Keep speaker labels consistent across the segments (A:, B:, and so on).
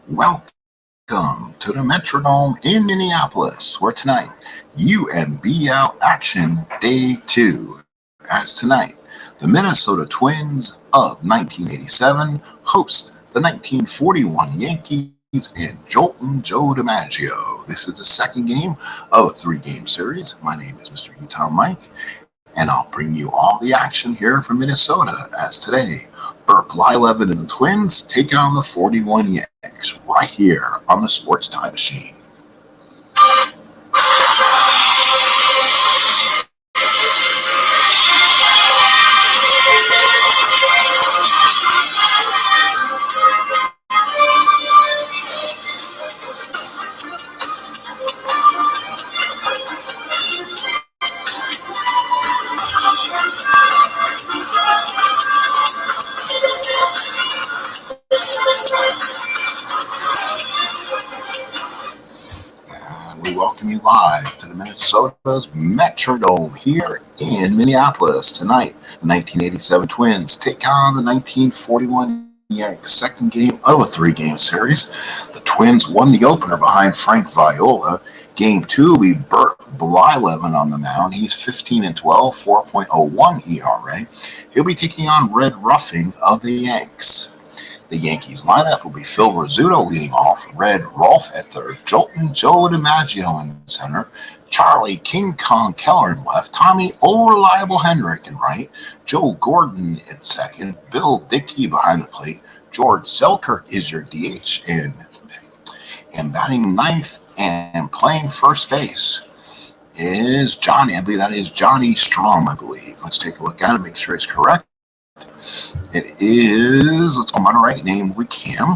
A: Welcome to the Metrodome in Minneapolis, where tonight, UMBL action day 2. As tonight, the Minnesota Twins of 1987 host the 1941 Yankees in Joltin' Joe DiMaggio. This is the second game of a 3-game series. My name is Mr. Utah Mike, and I'll bring you all the action here from Minnesota as today, Blyleven and the Twins take on the 41 Yanks right here on the Sports Time Machine. We welcome you live to the Minnesota's Metrodome here in Minneapolis tonight. The 1987 Twins take on the 1941 Yanks, second game of a 3-game series. The Twins won the opener behind Frank Viola. Game 2, we Burt Blyleven on the mound. He's 15-12, 4.01 ERA. He'll be taking on Red Ruffing of the Yanks. The Yankees lineup will be Phil Rizzuto leading off, Red Rolf at third, Joltin' Joe DiMaggio in center, Charlie King Kong Keller in left, Tommy Reliable Hendrick in right, Joe Gordon in second, Bill Dickey behind the plate, George Selkirk is your DH and batting ninth and playing first base is Johnny. I believe that is Johnny Strom, I believe. Let's take a look at it, make sure it's correct. It is, let's go on the right name we can.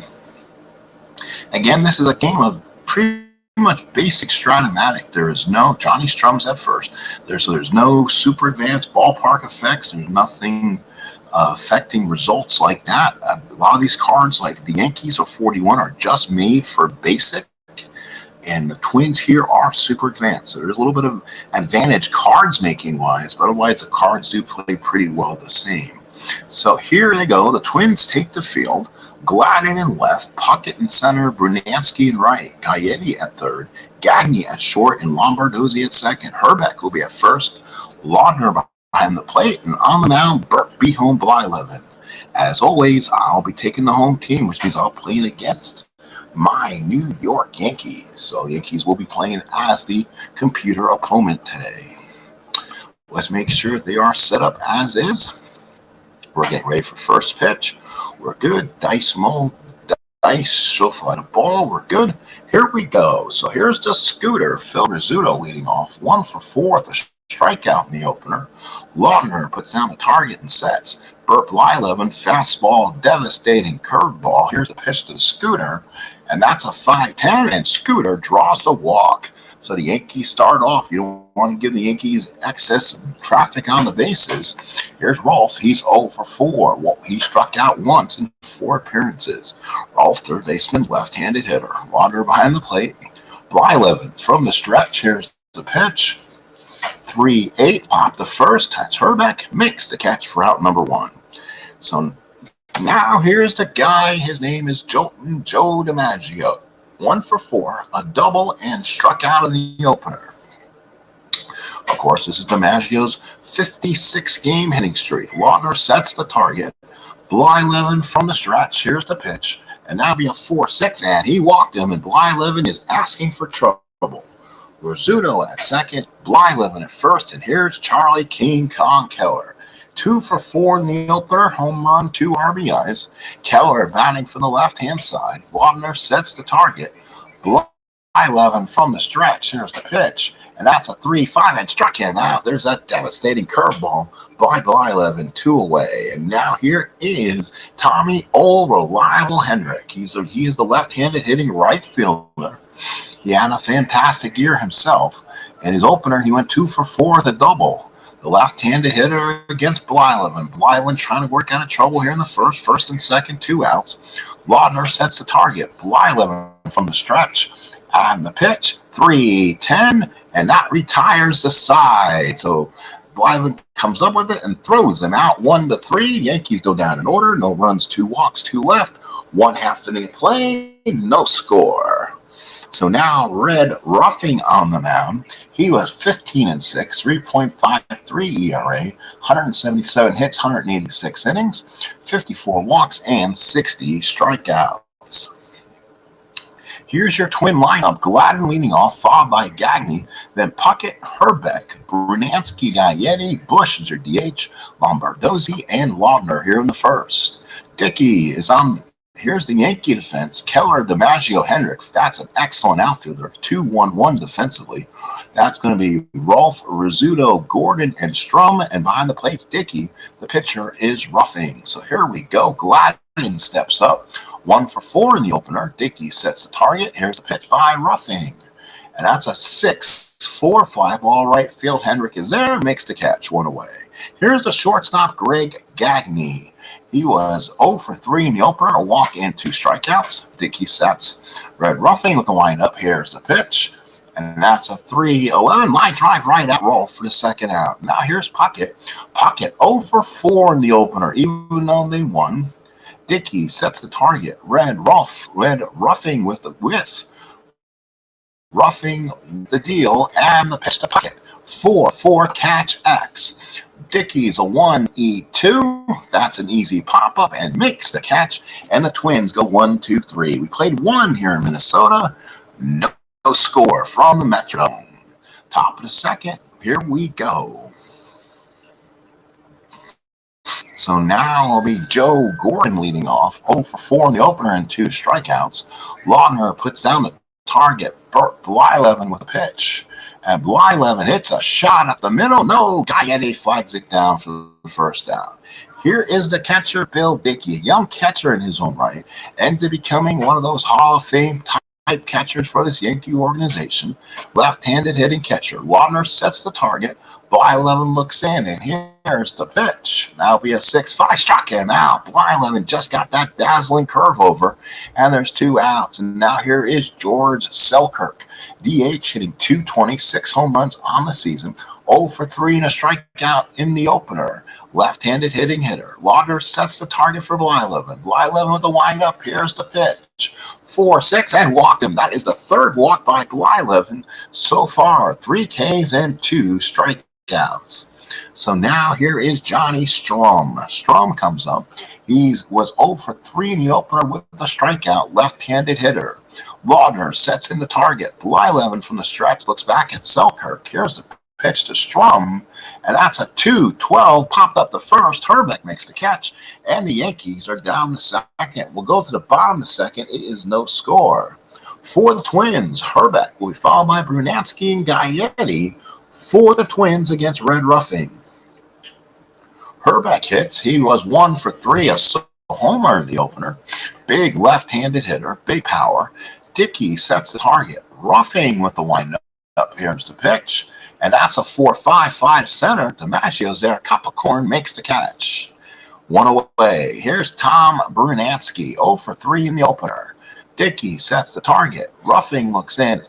A: Again, this is a game of pretty much basic Stratomatic. There is no, Johnny Strum's at first. There's no super advanced ballpark effects. There's nothing affecting results like that. A lot of these cards, like the Yankees of 41, are just made for basic. And the Twins here are super advanced. So there's a little bit of advantage cards making wise, but otherwise the cards do play pretty well the same. So here they go. The Twins take the field. Gladden in left, Puckett in center, Brunansky in right, Gaetti at third, Gagne at short, and Lombardozzi at second. Herbeck will be at first, Laudner behind the plate, and on the mound, Burt be home Blyleven. As always, I'll be taking the home team, which means I'll play against my New York Yankees. So the Yankees will be playing as the computer opponent today. Let's make sure they are set up as is. We're getting ready for first pitch. We're good. Dice, so fly the ball. We're good. Here we go. So here's the scooter. Phil Rizzuto leading off. 1 for 4 with a strikeout in the opener. Laudner puts down the target and sets. Burt Blyleven, fastball, devastating curveball. Here's a pitch to the scooter, and that's a 5-10, and Scooter draws the walk. So the Yankees start off. You don't want to give the Yankees excess traffic on the bases. Here's Rolf. He's 0 for 4. Well, he struck out once in 4 appearances. Rolf, third baseman, left-handed hitter. Laudner behind the plate. Blyleven from the stretch. Here's the pitch. 3-8. Pop the first. That's Herbeck. Makes the catch for out number 1. So now here's the guy. His name is Joltin' Joe DiMaggio. 1 for 4, a double, and struck out in the opener. Of course, this is DiMaggio's 56-game hitting streak. Laudner sets the target. Blyleven from the stretch. Here's the pitch. And that'll be a 4-6, and he walked him, and Blyleven is asking for trouble. Rizzuto at second, Blyleven at first, and here's Charlie King Kong Keller. 2 for 4 in the opener, home run, 2 RBIs. Keller batting from the left-hand side. Laudner sets the target. Blyleven from the stretch. Here's the pitch, and that's a 3-5, and struck him out. There's that devastating curveball by Blyleven, 2 away. And now here is Tommy Reliable Hendrick. He is the left-handed hitting right fielder. He had a fantastic year himself. In his opener, he went 2 for 4 with a double. The left-handed hitter against Blyleven. Blyleven trying to work out of trouble here in the first and second, 2 outs. Laudner sets the target. Blyleven from the stretch. And the pitch, 3-10, and that retires the side. So Blyleven comes up with it and throws them out 1-3. Yankees go down in order. No runs, 2 walks, 2 left. 1/2 inning play, no score. So now Red Ruffing on the mound. He was 15-6, 3.53 ERA, 177 hits, 186 innings, 54 walks, and 60 strikeouts. Here's your twin lineup. Gladden leading off, followed by Gagne, then Puckett, Herbeck, Brunansky, Gaetti, Bush is your DH, Lombardozzi, and Laudner here in the first. Dickey is on. Here's the Yankee defense. Keller, DiMaggio, Hendrick. That's an excellent outfielder. 2-1-1 defensively. That's going to be Rolfe, Rizzuto, Gordon, and Strum. And behind the plate's Dickey. The pitcher is Ruffing. So here we go. Gladden steps up. 1 for 4 in the opener. Dickey sets the target. Here's the pitch by Ruffing. And that's a 6-4 fly ball right field. Hendrick is there. Makes the catch. 1 away. Here's the shortstop, Greg Gagne. He was 0 for 3 in the opener, a walk and 2 strikeouts. Dickey sets Red Ruffing with the windup. Here's the pitch, and that's a 3-11 line drive right at Rolfe for the second out. Now here's Puckett. Puckett 0 for 4 in the opener, even though they won. Dickey sets the target. Red Ruffing with the whiff. Ruffing the deal, and the pitch to Puckett. 4-4 catch X. Dickey's a 1-E2. That's an easy pop-up and makes the catch. And the Twins go 1-2-3. We played 1 here in Minnesota. No score from the Metrodome. Top of the second. Here we go. So now it'll be Joe Gordon leading off. 0 for 4 in the opener and 2 strikeouts. Laudner puts down the target. Blyleven with a pitch. And Blyleven hits a shot up the middle. No, Gaetti flags it down for the first down. Here is the catcher, Bill Dickey, a young catcher in his own right, ends up becoming one of those Hall of Fame type catchers for this Yankee organization. Left-handed hitting catcher. Laudner sets the target. Blyleven looks in, and here's the pitch. That'll be a 6-5. Struck him out. Blyleven just got that dazzling curve over, and there's 2 outs. And now here is George Selkirk, DH, hitting .220, 6 home runs on the season, 0 for 3 and a strikeout in the opener. Left-handed hitting hitter. Laudner sets the target for Blyleven. Blyleven with the windup. Here's the pitch. 4-6 and walked him. That is the 3rd walk by Blyleven so far. 3 Ks and 2 strikeouts. So now here is Johnny Strum. Strum comes up. He was 0 for 3 in the opener with the strikeout, left-handed hitter. Laudner sets in the target. Blyleven from the stretch looks back at Selkirk. Here's the pitch to Strum, and that's a 2-12. Popped up the first. Herbeck makes the catch, and the Yankees are down the second. We'll go to the bottom of the second. It is no score. For the Twins, Herbeck will be followed by Brunansky and Gaetti for the Twins against Red Ruffing. Herbeck hits. He was 1 for 3, a homer in the opener. Big left-handed hitter, big power. Dickey sets the target. Ruffing with the windup. Here's the pitch, and that's a 4-5, fly to center. DiMaggio's there. Cup of corn makes the catch. 1 away. Here's Tom Brunansky, 0 for 3 in the opener. Dickey sets the target. Ruffing looks in,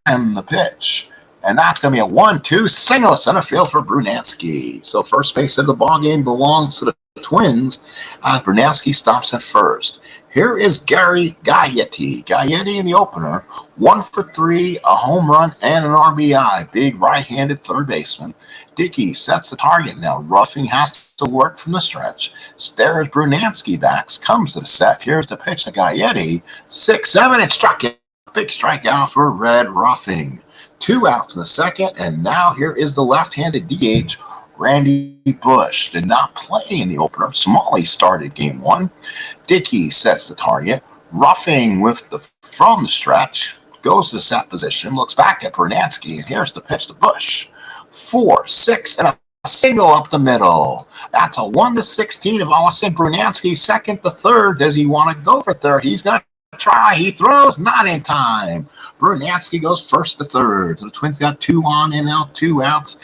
A: and the pitch. And that's going to be a 1-2 single to center field for Brunansky. So first base of the ballgame belongs to the Twins. Brunansky stops at first. Here is Gary Gaetti. Gaetti in the opener. 1 for 3, a home run, and an RBI. Big right-handed third baseman. Dickey sets the target. Now Ruffing has to work from the stretch. Stares Brunansky backs. Comes to the set. Here's the pitch to Gaetti. 6-7 and struck it. Big strikeout for Red Ruffing. 2 outs in the second, and now here is the left-handed DH, Randy Bush. Did not play in the opener. Smalley started game 1. Dickey sets the target. Ruffing from the stretch, goes to the set position, looks back at Brunansky, and here's the pitch to Bush. 4-6 and a single up the middle. That's a 1-16 of Austin Brunansky. Second to third. Does he want to go for third? He's going to try. He throws, not in time. Brunansky goes first to third. The Twins got 2 on and out, 2 outs.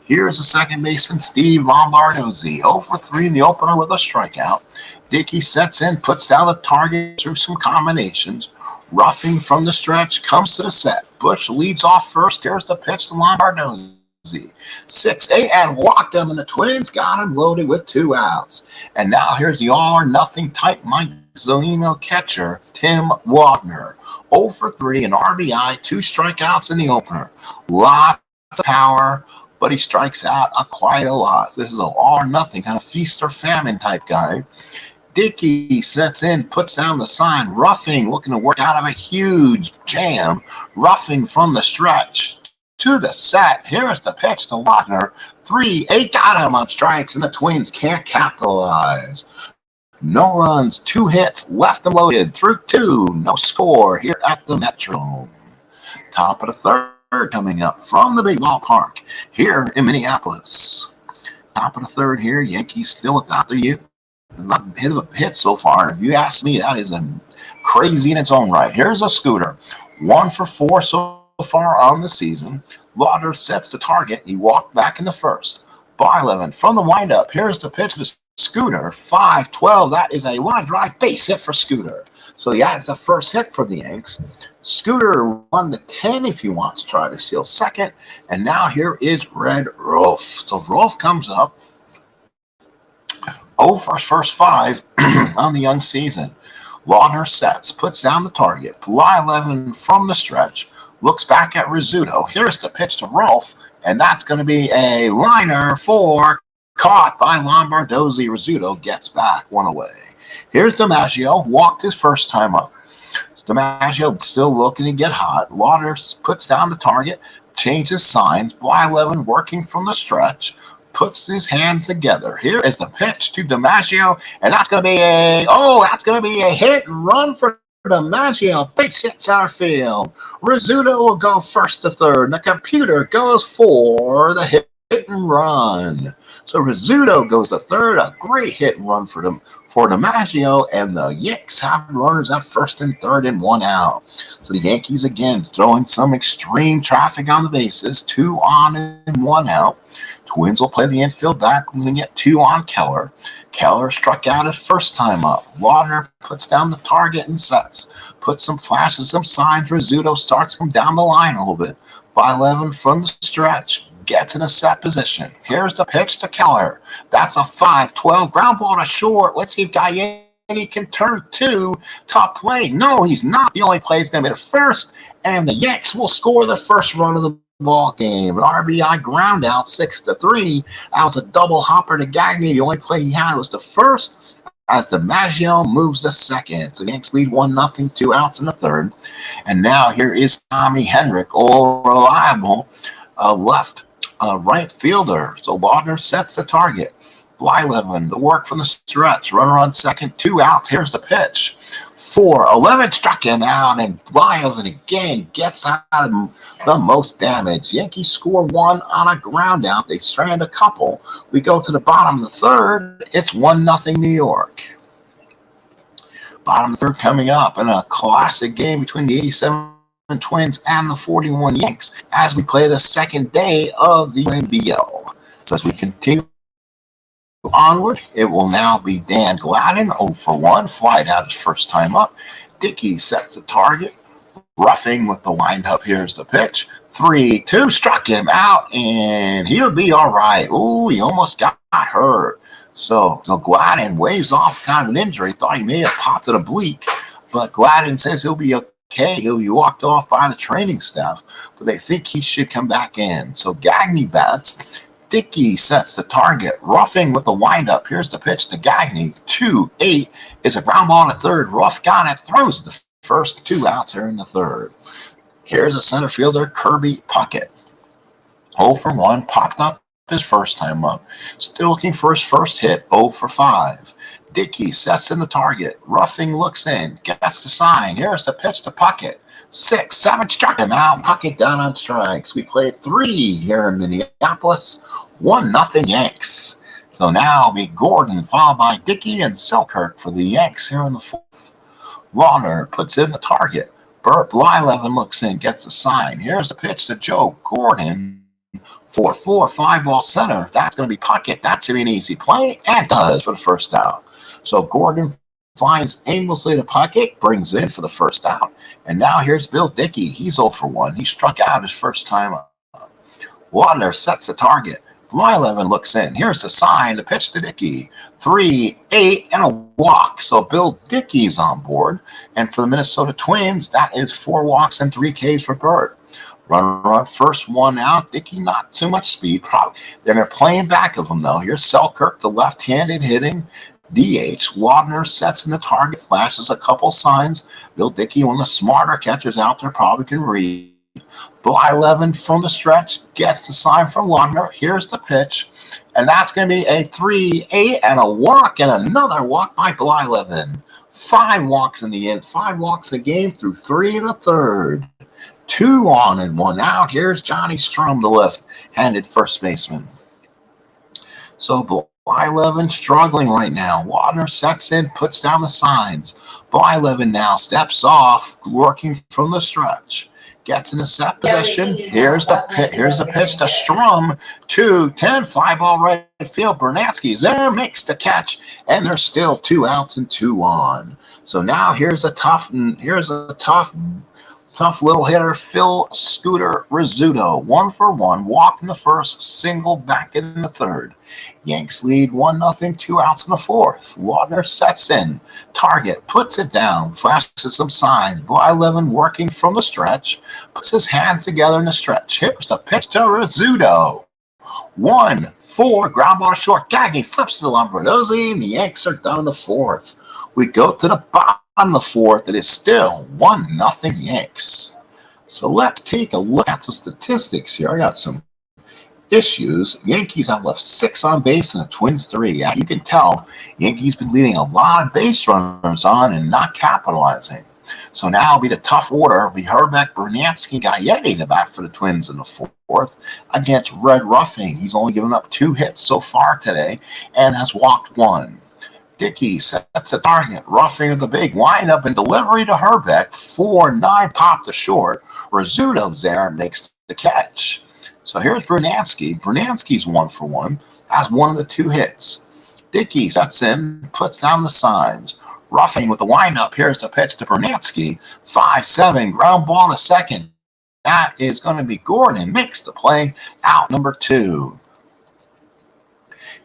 A: Here's the second baseman, Steve Lombardozzi. 0 for 3 in the opener with a strikeout. Dickey sets in, puts down the target through some combinations. Ruffing from the stretch, comes to the set. Bush leads off first. Here's the pitch to Lombardosi. 6-8 and walked him, and the Twins got him loaded with 2 outs. And now here's the all-or-nothing type Mike Zolino catcher, Tim Wagner. 0 for 3, an RBI, 2 strikeouts in the opener. Lots of power, but he strikes out quite a lot. This is an all-or-nothing kind of feast or famine type guy. Dickey sets in, puts down the sign. Ruffing looking to work out of a huge jam. Ruffing from the stretch to the set. Here's the pitch to Wagner. 3-8, got him on strikes, and the Twins can't capitalize. No runs, 2 hits, left them loaded through 2. No score here at the Metrodome. Top of the third coming up from the big ballpark here in Minneapolis. Top of the third here, Yankees still without their youth. Not a hit of a hit so far. If you ask me, that is crazy in its own right. Here's a Scooter. 1 for 4 so far on the season. Lauder sets the target. He walked back in the first. Blyleven from the windup. Here's the pitch to the Scooter. 5-12. That is a line drive base hit for Scooter. So yeah, it's the first hit for the Yanks. Scooter 1-10 if he wants to try to steal second. And now here is Red Rolf. So Rolf comes up. 0 for his first 5 on the young season. Lauder sets, puts down the target. Blyleven from the stretch. Looks back at Rizzuto. Here's the pitch to Rolf, and that's going to be a liner for caught by Lombardosi. Rizzuto gets back 1 away. Here's DiMaggio, walked his first time up. DiMaggio still looking to get hot. Lauder puts down the target, changes signs. Blyleven working from the stretch, puts his hands together. Here is the pitch to DiMaggio, and that's going to be a hit and run for DiMaggio. Base hit center field. Rizzuto will go first to third. The computer goes for the hit and run. So Rizzuto goes to third. A great hit and run for DiMaggio, and the Yanks have runners at first and third and 1 out. So the Yankees again throwing some extreme traffic on the bases. 2 on and 1 out. Twins will play the infield back. We're going to get 2 on Keller. Keller struck out his first time up. Lauder puts down the target and sets. Puts some flashes, some signs. Rizzuto starts him down the line a little bit. Blyleven from the stretch. Gets in a set position. Here's the pitch to Keller. That's a 5-12 ground ball to short. Let's see if Gaetti can turn to top play. No, he's not. He only plays them at first, and the Yanks will score the first run of the ball game. An RBI ground out, 6-3. That was a double hopper to Gagne. The only play he had was the first, as DiMaggio moves the second. So the Yanks lead 1-0, 2 outs in the third. And now here is Tommy Henrik, all reliable right fielder. So Wagner sets the target. Blyleven, the work from the stretch. Runner on second, 2 outs. Here's the pitch. 4-11 struck him out, and Blyleven again gets out of the most damage. Yankees score 1 on a ground out. They strand a couple. We go to the bottom of the third. It's 1-0 New York. Bottom of the third coming up in a classic game between the 87 Twins and the 41 Yanks as we play the second day of the UMBL. So as we continue onward, it will now be Dan Gladden, 0 for 1, flied out his first time up. Dickey sets the target. Ruffing with the windup. Here's the pitch. 3-2, struck him out, and he'll be all right. Ooh, he almost got hurt. So Gladden waves off kind of an injury. Thought he may have popped an oblique, but Gladden says he'll be okay. He'll be walked off by the training staff, but they think he should come back in. So Gagne bats. Dickey sets the target. Ruffing with the windup. Here's the pitch to Gagne. 2-8 is a ground ball to third. Ruff got it. Throws the first 2 outs here in the third. Here's a center fielder, Kirby Puckett. 0 for 1. Popped up his first time up. Still looking for his first hit. 0 for 5. Dickey sets in the target. Ruffing looks in. Gets the sign. Here's the pitch to Puckett. 6-7 struck him out. Puckett down on strikes. We played 3 here in Minneapolis. 1-0 Yanks. So now it'll be Gordon followed by Dickey and Selkirk for the Yanks here in the fourth. Lauder puts in the target. Blyleven looks in, gets the sign. Here's the pitch to Joe Gordon. 4-4, 5-ball center. That's going to be Puckett. That should be an easy play, and does for the first out. So Gordon flies aimlessly to pocket, brings in for the first out. And now here's Bill Dickey. He's 0 for 1. He struck out his first time up. Wadler sets the target. Blyleven looks in. Here's the sign, the pitch to Dickey. 3, 8, and a walk. So Bill Dickey's on board. And for the Minnesota Twins, that is 4 walks and 3 Ks for Burt. Run, first one out. Dickey, not too much speed. They're going to play in back of him, though. Here's Selkirk, the left-handed hitting DH. Wadner sets in the target, flashes a couple signs. Bill Dickey, one of the smarter catchers out there, probably can read. Blyleven from the stretch gets the sign from Wadner. Here's the pitch. And that's going to be a 3, 8, and a walk, and another walk by Blyleven. 5 walks in the end. 5 walks in the game through 3 1/3. 2 on and 1 out. Here's Johnny Strum, the left-handed first baseman. So Blyleven struggling right now. Wadner sets in, puts down the signs. Blyleven now steps off, working from the stretch. Gets in the set position. Here's the pitch to Strum. 2-10, fly ball right field. Bernatsky's there, makes the catch, and there's still 2 outs and 2 on. So now here's a tough little hitter, Phil Scooter Rizzuto. 1 for 1, walk in the first, single back in the third. Yanks lead 1-0, 2 outs in the fourth. Wadner sets in, target, puts it down, flashes some signs. Blyleven working from the stretch, puts his hands together in the stretch. Here's the pitch to Rizzuto. 1-4, ground ball short. Gagne flips to Lombardozzi, and the Yanks are done in the fourth. We go to the bottom of the fourth. It is still 1-0 Yanks. So let's take a look at some statistics here. I got some issues. Yankees have left 6 on base and the Twins 3. Yeah, you can tell Yankees been leaving a lot of base runners on and not capitalizing. So now it'll be the tough order. It'll be Herbeck, Bernatsky, Gaetti, the bat for the Twins in the fourth against Red Ruffing. He's only given up 2 hits so far today and has walked 1. Dickey sets a target. Ruffing with the big windup and delivery to Herbeck. 4-9 pop to short. Rizzuto's there and makes the catch. So here's Bernatsky. Bernatsky's 1 for 1. Has one of the 2 hits. Dickey sets in, puts down the signs. Ruffing with the windup. Here's the pitch to Bernatsky. 5-7, ground ball to second. That is going to be Gordon. Makes the play. Out number 2.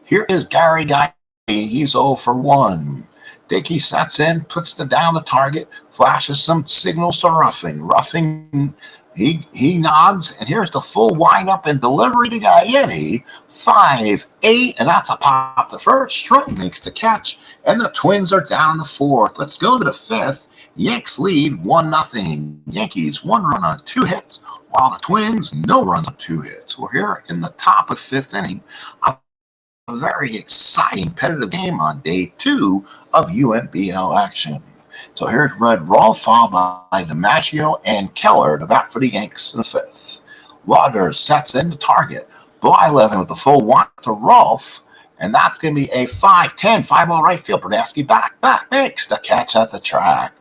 A: Here is Gary Guy. He's 0 for 1. Dickey sets in, puts down the target, flashes some signals to Ruffing. Ruffing, he nods, and here's the full windup and delivery to Gaetti. 5-8, and that's a pop to first. Strum makes the catch, and the Twins are down in the fourth. Let's go to the fifth. Yanks lead 1-0. Yankees 1 run on 2 hits, while the Twins no runs on 2 hits. We're here in the top of 5th inning. A very exciting competitive game on day 2 of UMBL action. So here's Red Rolf, followed by DiMaggio and Keller, the bat for the Yanks in the 5th. Wadner sets in the target. Blyleven with the full one to Rolf, and that's going to be a 5-10, 5-ball right field. Bernatsky back, makes the catch at the track.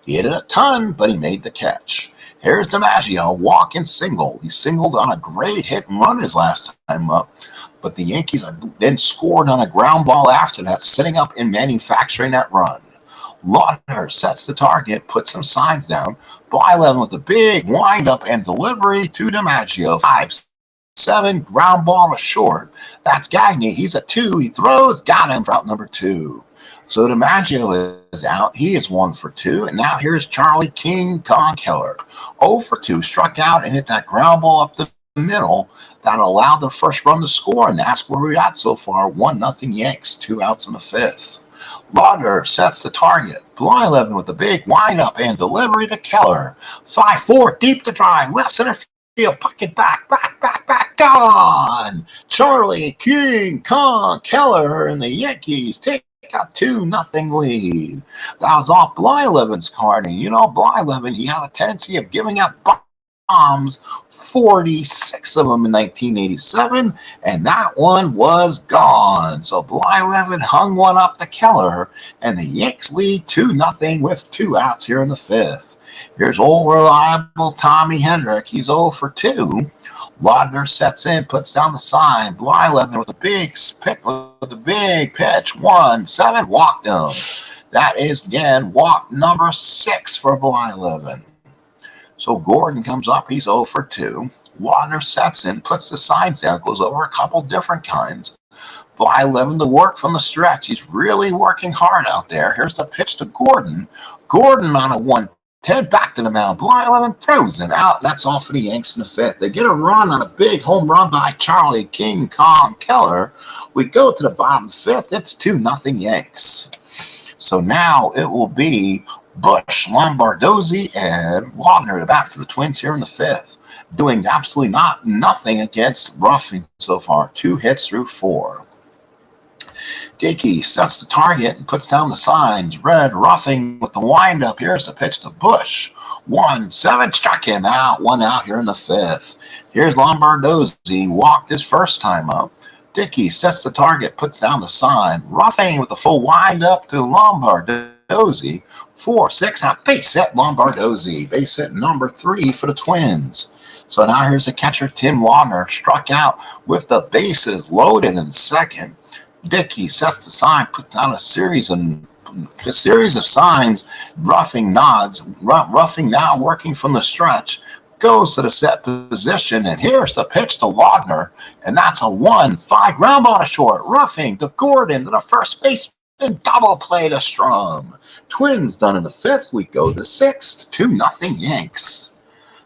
A: He hit it a ton, but he made the catch. Here's DiMaggio, walking single. He singled on a great hit and run his last time up. But the Yankees then scored on a ground ball after that, setting up and manufacturing that run. Wadner sets the target, puts some signs down. Blyleven with the big windup and delivery to DiMaggio. 5-7, ground ball to short. That's Gagne. He's a 2. He throws, got him for out number 2. So DiMaggio is out. He is 1 for 2. And now here's Charlie King Kong Keller. 0 for 2, struck out and hit that ground ball up the middle that allowed the first run to score, and that's where we're at so far. 1-0 Yanks, 2 outs in the 5th. Wadner sets the target. Blyleven with the big windup and delivery to Keller. 5-4, deep to drive, left center field, pocket back, gone. Charlie King Kong Keller and the Yankees take a 2-0 lead. That was off Blyleven's card, and you know Blyleven, he had a tendency of giving up bombs, 46 of them in 1987, and that one was gone. So Blyleven hung one up to Keller, and the Yanks lead 2-0 with 2 outs here in the 5th. Here's old reliable Tommy Hendrick. He's 0 for 2. Wadner sets in, puts down the sign. Blyleven with a big pitch, 1-7, walked him. That is, again, walk number 6 for Blyleven. So Gordon comes up. He's 0 for 2. Wagner sets in, puts the signs down, goes over a couple different kinds. Blyleven to work from the stretch. He's really working hard out there. Here's the pitch to Gordon. Gordon on a 1-10, back to the mound. Blyleven throws him out. That's all for the Yanks in the 5th. They get a run on a big home run by Charlie King Kong Keller. We go to the bottom of the 5th. It's 2-0 Yanks. So now it will be Bush, Lombardozzi, and Wagner to bat for the Twins here in the 5th. Doing absolutely nothing against Ruffing so far. 2 hits through 4. Dickey sets the target and puts down the signs. Red, Ruffing with the windup. Here's the pitch to Bush. 1-7, struck him out. 1 out here in the 5th. Here's Lombardozzi, walked his first time up. Dickey sets the target, puts down the sign. Ruffing with the full windup to Lombardozzi. 4-6 out. Base hit Lombardozzi. Base hit number 3 for the Twins. So now here's the catcher, Tim Wagner, struck out with the bases loaded in second. Dickey sets the sign, puts down a series of signs. Ruffing nods. Ruffing now working from the stretch. Goes to the set position, and here's the pitch to Wagner, and that's a 1-5 ground ball to short. Ruffing to Gordon to the first baseman, double play to Strum. Twins done in the 5th. We go to the 6th, 2-0 Yanks.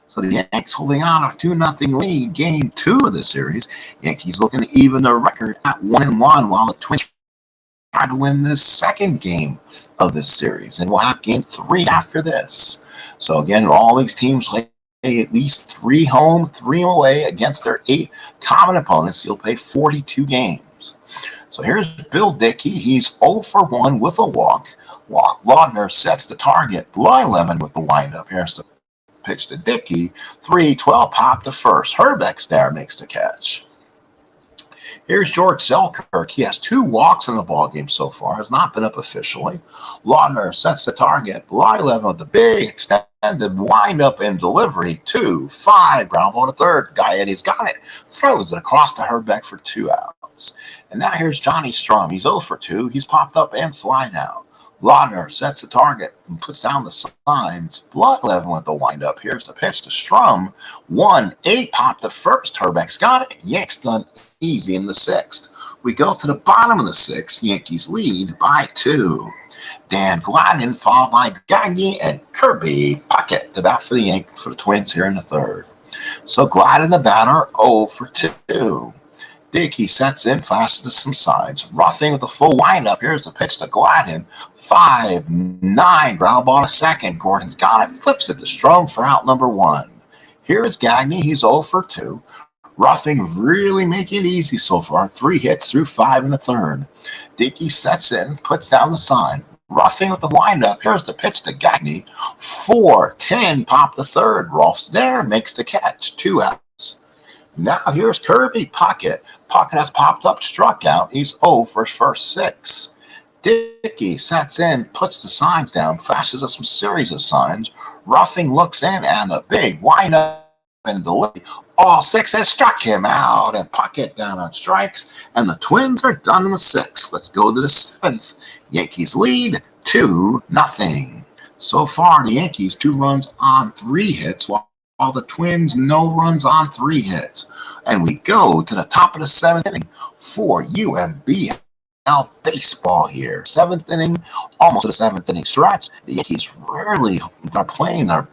A: So the Yanks holding on a 2-0 lead, game 2 of the series. Yankees looking to even the record at 1-1, while the Twins try to win this second game of this series, and we'll have game 3 after this. So again, all these teams play at least 3 home, 3 away against their 8 common opponents. You'll play 42 games. So here's Bill Dickey. He's 0 for 1 with a walk. Wagner sets the target. Blyleven with the windup. Here's the pitch to Dickey. 3-12 pop to first. Herbeck's there, makes the catch. Here's George Selkirk. He has 2 walks in the ballgame so far. Has not been up officially. Wagner sets the target. Blyleven with the big extended windup and delivery. 2-5 ground ball to third. Gaetti's got it. Throws it across to Herbeck for 2 outs. And now here's Johnny Strum. He's 0 for 2. He's popped up and flying out. Wagner sets the target and puts down the signs. Blyleven with the windup. Here's the pitch to Strum. 1-8 pop to first. Herbeck's got it. Yanks done easy in the 6th. We go to the bottom of the 6th. Yankees lead by 2. Dan Gladden followed by Gagne and Kirby Puckett to bat for the Twins here in the 3rd. So Gladden the batter, 0 for 2. Dickey sets in, flashes some signs. Ruffing with a full windup. Here's the pitch to Gladden. 5-9 ground ball to second. Gordon's got it. Flips it to Strom for out number 1. Here is Gagne. He's 0 for 2. Ruffing really making it easy so far. 3 hits through 5 in the 3rd. Dickey sets in, puts down the sign. Ruffing with the windup. Here's the pitch to Gagne. 4-10 pop the 3rd. Rolf's there, makes the catch. 2 outs. Now here's Kirby Puckett. Puckett has popped up, struck out. He's 0 for his first 6. Dickey sets in, puts the signs down, flashes us some series of signs. Ruffing looks in, and a big windup and delivery. All 6 has struck him out, and Puckett down on strikes, and the Twins are done in the 6th. Let's go to the 7th. Yankees lead 2-0. So far, the Yankees 2 runs on 3 hits, while the Twins no runs on 3 hits. And we go to the top of the 7th inning for UMBL baseball here. 7th inning, almost to the 7th inning stretch. The Yankees rarely are playing their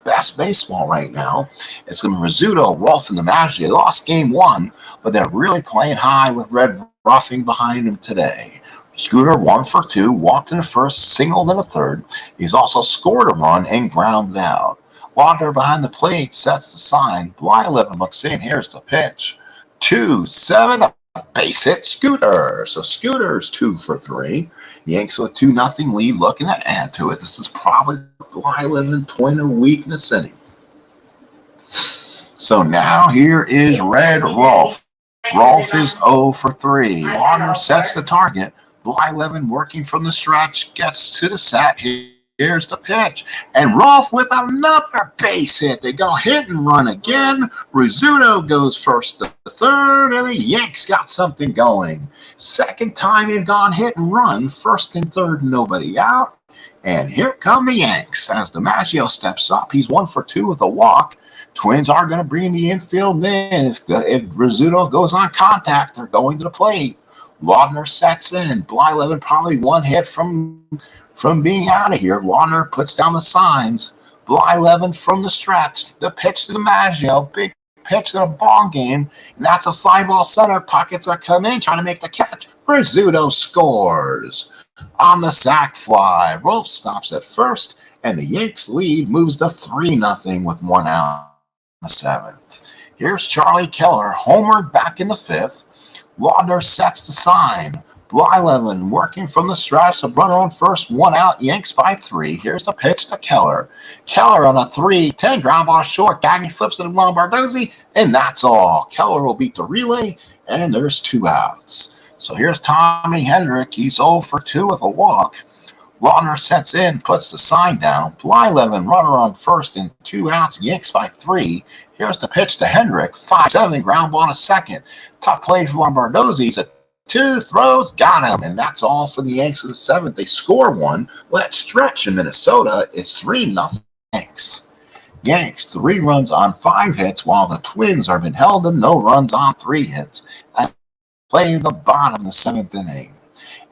A: best baseball right now. It's going to be Rizzuto, Rolf, and the Magic. They lost game 1, but they're really playing high with Red Ruffing behind them today. Scooter 1 for 2, walked in the first, singled in the 3rd. He's also scored a run and grounded out. Wagner behind the plate sets the sign. Blyleven looks in. Here's the pitch. 2-7, a base hit Scooter. So Scooter's 2 for 3. Yanks with 2-0 lead, looking to add to it. This is probably Blyleven point of weakness inning. So now here is Red Rolf. Rolf is 0 for 3. Wagner sets the target. Blyleven working from the stretch, gets to the set. Here's the pitch. And Rolf with another base hit. They go hit and run again. Rizzuto goes first to third, and the Yanks got something going. Second time they've gone hit and run. First and third, nobody out. And here come the Yanks as DiMaggio steps up. He's 1 for 2 with a walk. Twins are going to bring the infield in. If Rizzuto goes on contact, they're going to the plate. Laudner sets in. Blyleven probably one hit from being out of here. Laudner puts down the signs. Blyleven from the stretch. The pitch to DiMaggio. Big pitch to the ball game. And that's a fly ball center. Pockets are coming in trying to make the catch. Rizzuto scores on the sac fly. Rolf stops at first, and the Yanks lead moves to 3-0 with 1 out in the 7th. Here's Charlie Keller, homered back in the 5th. Laudner sets the sign. Blyleven working from the stretch, a runner on first, 1 out, Yanks by 3. Here's the pitch to Keller. Keller on a 3-10 ground ball short. Gagny flips it to Lombardozzi, and that's all. Keller will beat the relay, and there's 2 outs. So here's Tommy Hendrick. He's 0 for 2 with a walk. Laudner sets in, puts the sign down. Blyleven, runner on first and 2 outs. Yanks by 3. Here's the pitch to Hendrick. 5-7, ground ball to second. Tough play for Lombardozzi. He's a 2 throws, got him. And that's all for the Yanks in the 7th. They score 1. That stretch in Minnesota is 3-0 Yanks. Yanks 3 runs on 5 hits, while the Twins have been held to no runs on 3 hits. And play the bottom of the 7th inning.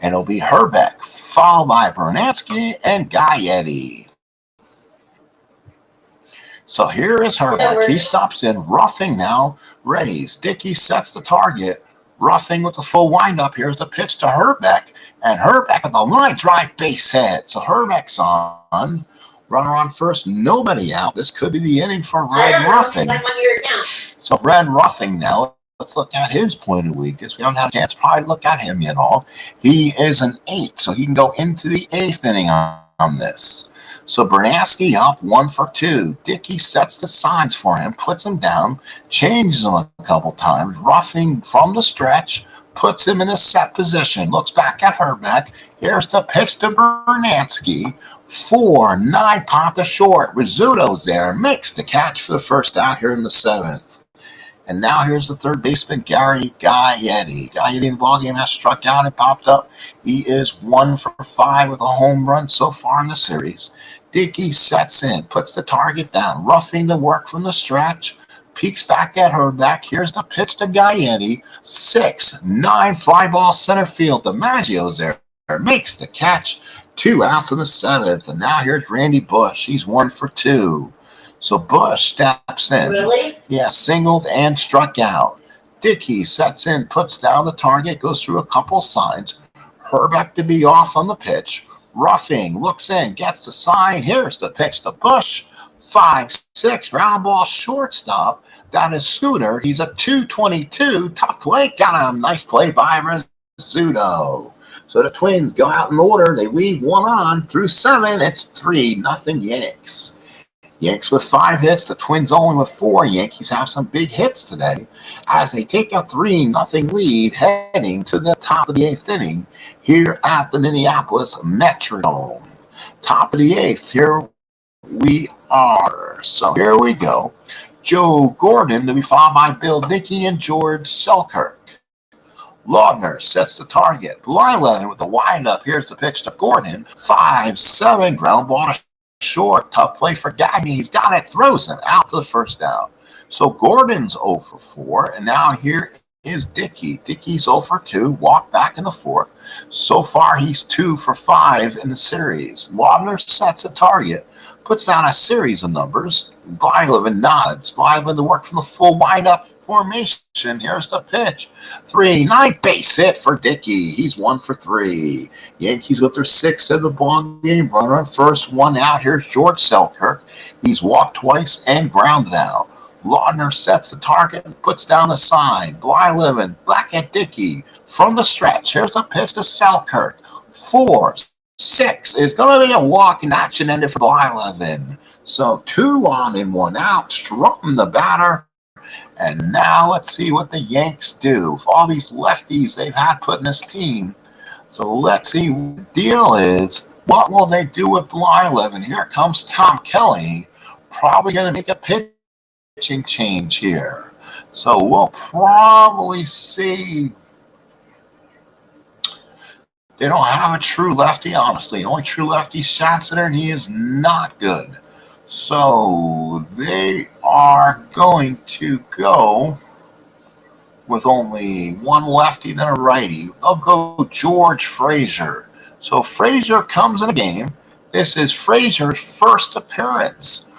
A: And it'll be Herbeck, followed by Bernansky and Gaetti. So here is Herbeck. He stops in. Ruffing now raised. Dickey sets the target. Ruffing with the full windup. Here's the pitch to Herbeck. And Herbeck at the line drive base hit. So Herbeck's on. Runner on first, nobody out. This could be the inning for Red Ruffing. So Red Ruffing now. Let's look at his point of the week, because we haven't had a chance to probably look at him yet all. He is an 8, so he can go into the 8th inning on this. So Bernansky up 1 for 2. Dickey sets the signs for him, puts him down, changes him a couple times. Ruffing from the stretch, puts him in a set position, looks back at Herbeck. Here's the pitch to Bernansky. 4-9 pop to short. Rizzuto's there, makes the catch for the first out here in the 7th. And now here's the third baseman, Gary Gaetti. Gaetti in the ballgame has struck out and popped up. He is 1 for 5 with a home run so far in the series. Dickey sets in, puts the target down, Ruffing the work from the stretch, peeks back at Herbeck. Here's the pitch to Gaetti. 6-9 fly ball center field. DiMaggio's there, makes the catch. 2 outs in the 7th. And now here's Randy Bush. He's 1 for 2. So Bush steps in.
B: Really?
A: Yeah, singled and struck out. Dickey sets in, puts down the target, goes through a couple signs. Herbeck to be off on the pitch. Ruffing looks in, gets the sign. Here's the pitch to Bush. 5-6, ground ball shortstop. Down is Scooter. He's a 222. Tough play. Got him. Nice play by Rizzuto. So the Twins go out in order. They leave 1 on through 7. It's 3-0 Yanks. Yanks with 5 hits, the Twins only with 4. Yankees have some big hits today as they take a 3-0 lead heading to the top of the 8th inning here at the Minneapolis Metrodome. Top of the 8th, here we are. So here we go. Joe Gordon to be followed by Bill Dickey and George Selkirk. Laudner sets the target. Blyleven with the windup. Here's the pitch to Gordon. 5-7, ground ball to short. Tough play for Gagny. He's got it. Throws it out for the first down. So Gordon's 0 for 4. And now here is Dickey. Dickey's 0 for 2. Walk back in the 4th. So far, he's 2 for 5 in the series. Laudner sets a target. Puts down a series of numbers. Blyleven nods. Blyleven to work from the full windup formation. Here's the pitch. 3-9 base hit for Dickey. He's 1 for 3. Yankees with their 6th of the ball game. Runner on first, 1 out. Here's George Selkirk. He's walked twice and grounded out. Laudner sets the target and puts down the sign. Blyleven back at Dickey from the stretch. Here's the pitch to Selkirk. 4-6 is going to be a walk, and action ended for Blyleven. So 2 on and 1 out. Strum the batter. And now let's see what the Yanks do. For all these lefties they've had put in this team. So let's see what the deal is What will they do with Blyleven? Here comes Tom Kelly, probably going to make a pitching change here. So we'll probably see. They don't have a true lefty, honestly. The only true lefty Schatzler, and he is not good. So they are going to go with only one lefty and a righty. They'll go George Frazier. So Frazier comes in a game. This is Frazier's first appearance.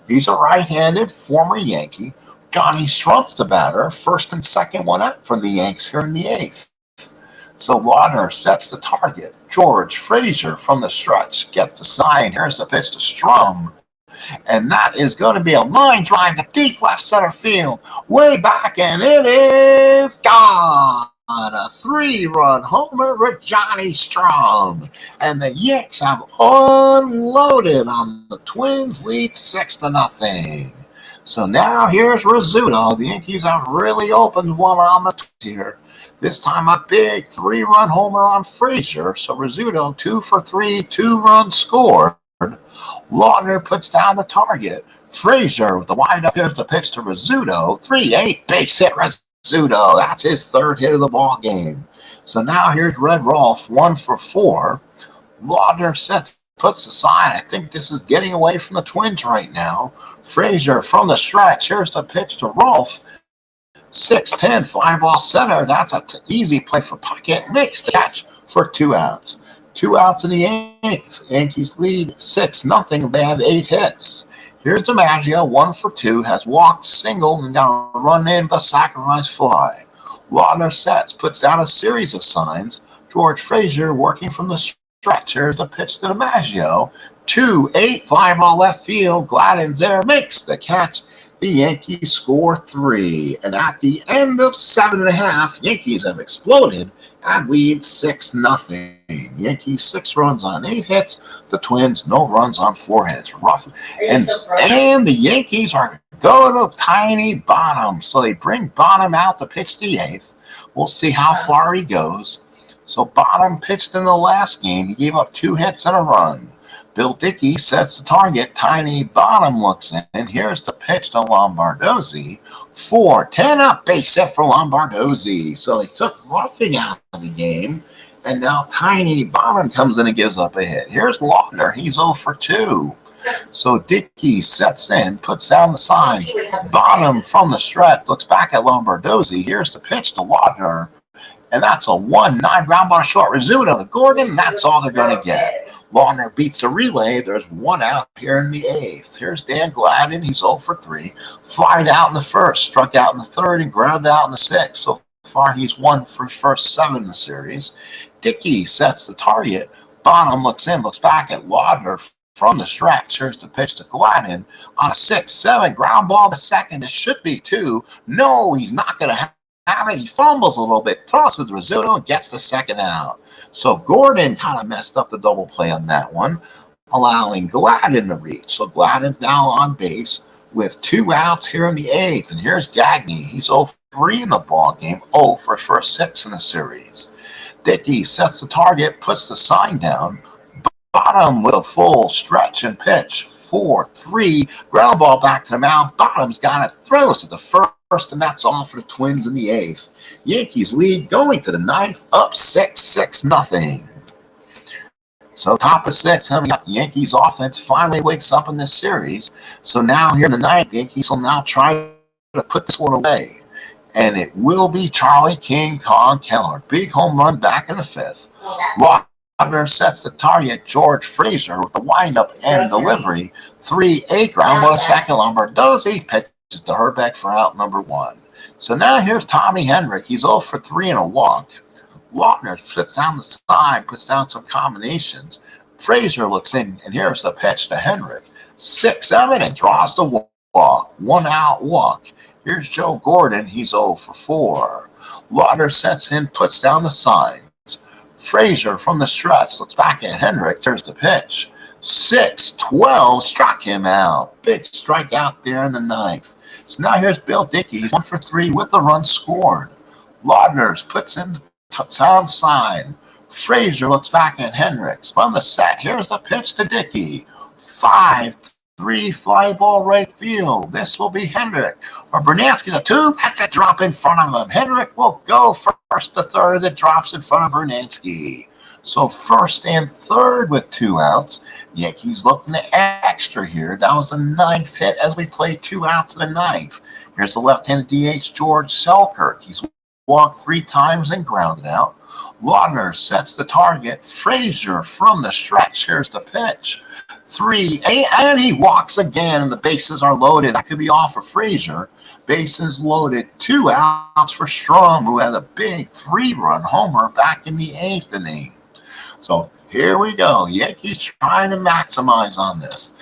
A: He's a right-handed former Yankee. Johnny Strump's the batter. First and second one out for the Yanks here in the eighth. So Laudner sets the target. George Frazier from the stretch gets the sign. Here's the pitch to Strum. And that is going to be a line drive to deep left center field. Way back, and it is gone. A 3-run homer for Johnny Strum. And the Yanks have unloaded on the Twins, lead 6-0. So now here's Rizzuto. The Yankees have really opened one on the Twins here. This time a big 3-run homer on Frazier. So Rizzuto 2 for 3, 2-run scored. Laudner puts down the target. Frazier with the windup. Here's the pitch to Rizzuto. 3-8 base hit Rizzuto. That's his third hit of the ball game. So now here's Red Rolf 1 for 4. Laudner puts the sign. I think this is getting away from the Twins right now. Frazier from the stretch. Here's the pitch to Rolf. 6-10 fly ball center. That's an easy play for Puckett. Makes the catch for 2 outs. 2 outs in the eighth. Yankees lead 6-0. They have 8 hits. Here's DiMaggio, 1 for 2, has walked, singled, and got a run in the sacrifice fly. Laudner puts down a series of signs. George Frazier working from the stretch. Here's the pitch to DiMaggio. 2-8 fly ball left field. Gladden's there, makes the catch. The Yankees score 3. And at the end of 7.5, Yankees have exploded and lead 6-0. Yankees 6 runs on 8 hits. The Twins no runs on 4 hits. Ruffing. And the Yankees are going to Tiny Bottom. So they bring Bottom out to pitch the 8th. We'll see how far he goes. So Bottom pitched in the last game. He gave up 2 hits and a run. Bill Dickey sets the target. Tiny Bottom looks in. Here's the pitch to Lombardozzi. 4-10 up base hit for Lombardozzi. So they took Ruffing out of the game. And now Tiny Bottom comes in and gives up a hit. Here's Laudner. He's 0 for 2. So Dickey sets in, puts down the signs. Bottom from the stretch. Looks back at Lombardozzi. Here's the pitch to Laudner. And that's a 1-9 ground ball short. Rizzuto to Gordon. That's all they're going to get. Laudner beats the relay. There's 1 out here in the 8th. Here's Dan Gladden. He's 0 for 3. Flied out in the first, struck out in the 3rd, and ground out in the 6th. So far, he's 1 for his first 7 in the series. Dickey sets the target. Bottom looks in, looks back at Laudner from the stretch. Here's the pitch to Gladden on a 6-7 ground ball to second. It should be 2. No, he's not going to have it. He fumbles a little bit, tosses the Rizzuto, and gets the 2nd out. So Gordon kind of messed up the double play on that one, allowing Gladden to reach. So Gladden's now on base with 2 outs here in the 8th. And here's Gagne. He's 0 for 3 in the ball game, 0 for his first 6 in the series. Dickey sets the target, puts the sign down. Bottom with a full stretch and pitch. 4-3 ground ball back to the mound. Bottom's got it, throws at the first, and that's all for the Twins in the 8th. Yankees lead going to the 9th, up 6-0. So top of 6, coming up, Yankees offense finally wakes up in this series. So now here in the 9th, the Yankees will now try to put this one away. And it will be Charlie King Kong Keller. Big home run back in the 5th. Laudner sets the target. George Frazier with the windup and delivery. 3-8 ground ball second. Lombardozzi pitches to Herbeck for out number 1. So now here's Tommy Henrich. He's 0 for 3 and a walk. Laudner puts down the side, puts down some combinations. Frazier looks in, and here's the pitch to Henrich. 6-7 and draws the walk. 1 out walk. Here's Joe Gordon. He's 0 for 4. Laudner sets in, puts down the signs. Frazier from the stretch looks back at Henrich. There's the pitch. 6-12 struck him out. Big strikeout there in the 9th. So now here's Bill Dickey. He's 1 for 3 with the run scored. Laudner puts down the sign. Frazier looks back at Hendricks. From the set, here's the pitch to Dickey. 5-3 fly ball right field. This will be Hendrick. Or Brunansky's a 2. That's a drop in front of him. Hendrick will go first to third. It drops in front of Brunansky. So first and third with 2 outs. Yankees looking to extra here. That was the 9th hit as we played 2 outs in the 9th. Here's the left-handed DH, George Selkirk. He's walked 3 times and grounded out. Laudner sets the target. Frazier from the stretch. Here's the pitch. 3, and he walks again, and the bases are loaded. That could be off for Frazier. Bases loaded. 2 outs for Strom, who had a big 3-run homer back in the 8th inning. So here we go. Yankees trying to maximize on this.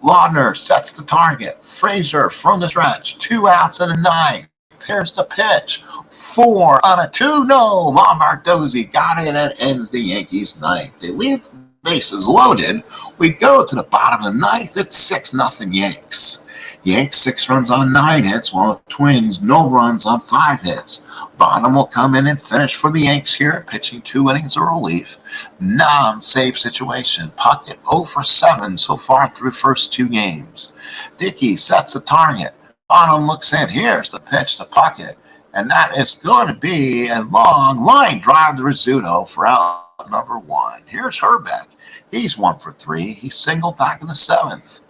A: Laudner sets the target. Frazier from the stretch. 2 outs in the 9th. Here's the pitch. 4 on a 2. No, Lombardozzi got it, and ends the Yankees' 9th. They leave bases loaded. We go to the bottom of the 9th. It's 6-0 Yanks. Yanks 6 runs on 9 hits, while the Twins no runs on 5 hits. Bottom will come in and finish for the Yanks here, pitching 2 innings of relief. Non-save situation. Puckett 0 for 7 so far through the first 2 games. Dickey sets the target. Bottom looks in. Here's the pitch to Puckett. And that is going to be a long line drive to Rizzuto for out number 1. Here's Herbeck. He's 1 for 3. He singled back in the 7th.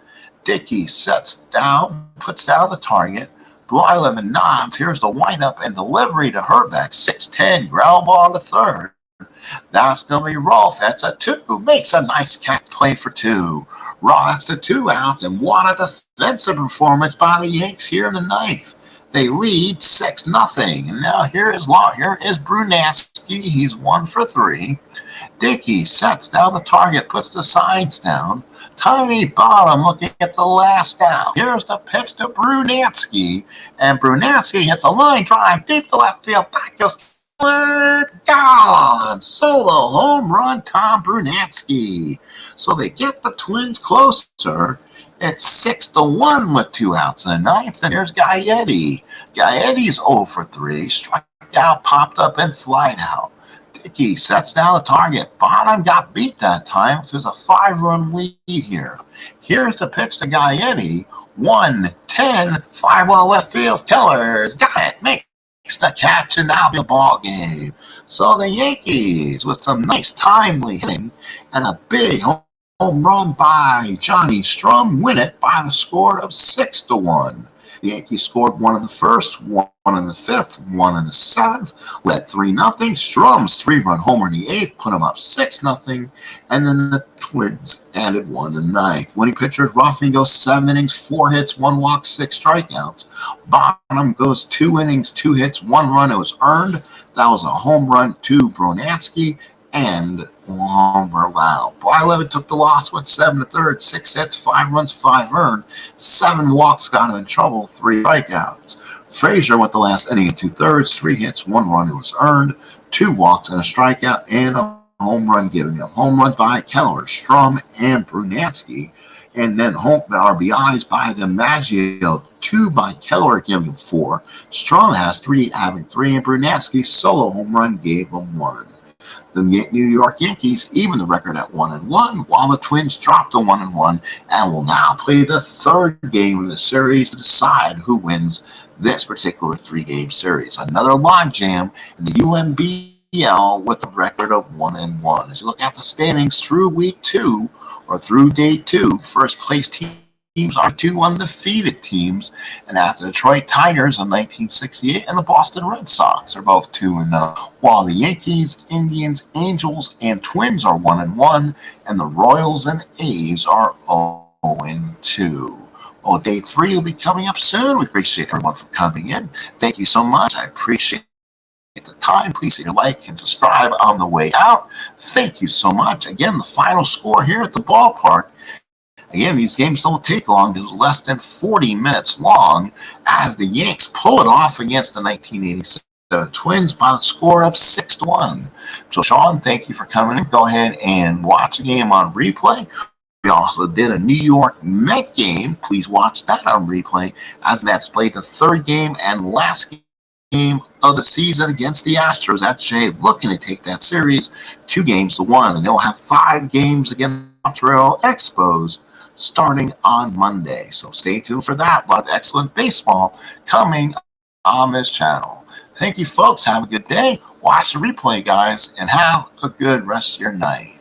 A: Dickey sets down, puts down the target. Blyleven nods. Here's the windup and delivery to Herbeck. 6-10, ground ball to third. That's going to be Rolf. That's a 2. Makes a nice catch play for 2. Ross to 2 outs, and what a defensive performance by the Yanks here in the 9th. They lead 6-0. And now here is Brunansky. He's 1 for 3. Dickey sets down the target, puts the signs down. Tiny Bottom looking at the last out. Here's the pitch to Brunansky. And Brunansky hits a line drive deep to left field. Back goes Keller. Gone. Solo home run, Tom Brunansky. So they get the Twins closer. It's 6-1 with 2 outs in the 9th. And here's Gaetti. Gaetti's 0 for 3. Struck out, popped up, and flied out. Dickey sets down the target. Bottom got beat that time. So there's a 5-run lead here. Here's the pitch to Gaetti. 1-10. 5-well left field. Keller's got it. Makes the catch, and now the ball game. So the Yankees with some nice timely hitting and a big home run by Johnny Strom win it by the score of 6-1. The Yankees scored 1 in the first, 1 in the 5th, 1 in the 7th, led 3-0. Strom's 3-run homer in the 8th put them up 6-0, and then the Twins added 1 in the 9th. Winning pitchers, Ruffing goes 7 innings, 4 hits, 1 walk, 6 strikeouts. Bottom goes 2 innings, 2 hits, 1 run. It was earned. That was a home run to Brunansky and Homer allowed. Blyleven took the loss, went 7 1/3, 6 hits, 5 runs, 5 earned, 7 walks got him in trouble, 3 strikeouts. Frazier went the last inning at 2/3, 3 hits, 1 run. It was earned, 2 walks and a strikeout, and a home run given him. Home run by Keller, Strom, and Brunansky. And then home RBIs by DiMaggio, 2 by Keller, giving him 4. Strom has 3, having 3, and Brunansky's solo home run gave him 1. The New York Yankees even the record at 1-1, while the Twins dropped to 1-1 and will now play the 3rd game of the series to decide who wins this particular 3-game series. Another logjam in the UMBL with a record of 1-1. As you look at the standings through week 2 or through day 2, first place teams are 2 undefeated teams, and that's the Detroit Tigers of 1968 and the Boston Red Sox are both 2-0, while the Yankees, Indians, Angels, and Twins are 1-1, and the Royals and A's are 0-2. Well, day 3 will be coming up soon. We appreciate everyone for coming in. Thank you so much. I appreciate the time. Please hit like and subscribe on the way out. Thank you so much. Again, the final score here at the ballpark. Again, these games don't take long. They're less than 40 minutes long as the Yanks pull it off against the 1987 Twins by the score of 6-1. So, Sean, thank you for coming in. Go ahead and watch the game on replay. We also did a New York Met game. Please watch that on replay as the Mets played the 3rd game and last game of the season against the Astros at Shea, looking to take that series 2-1, and they'll have 5 games against Montreal Expos starting on Monday. So stay tuned for that. A lot of excellent baseball coming on this channel. Thank you, folks. Have a good day. Watch the replay, guys, and have a good rest of your night.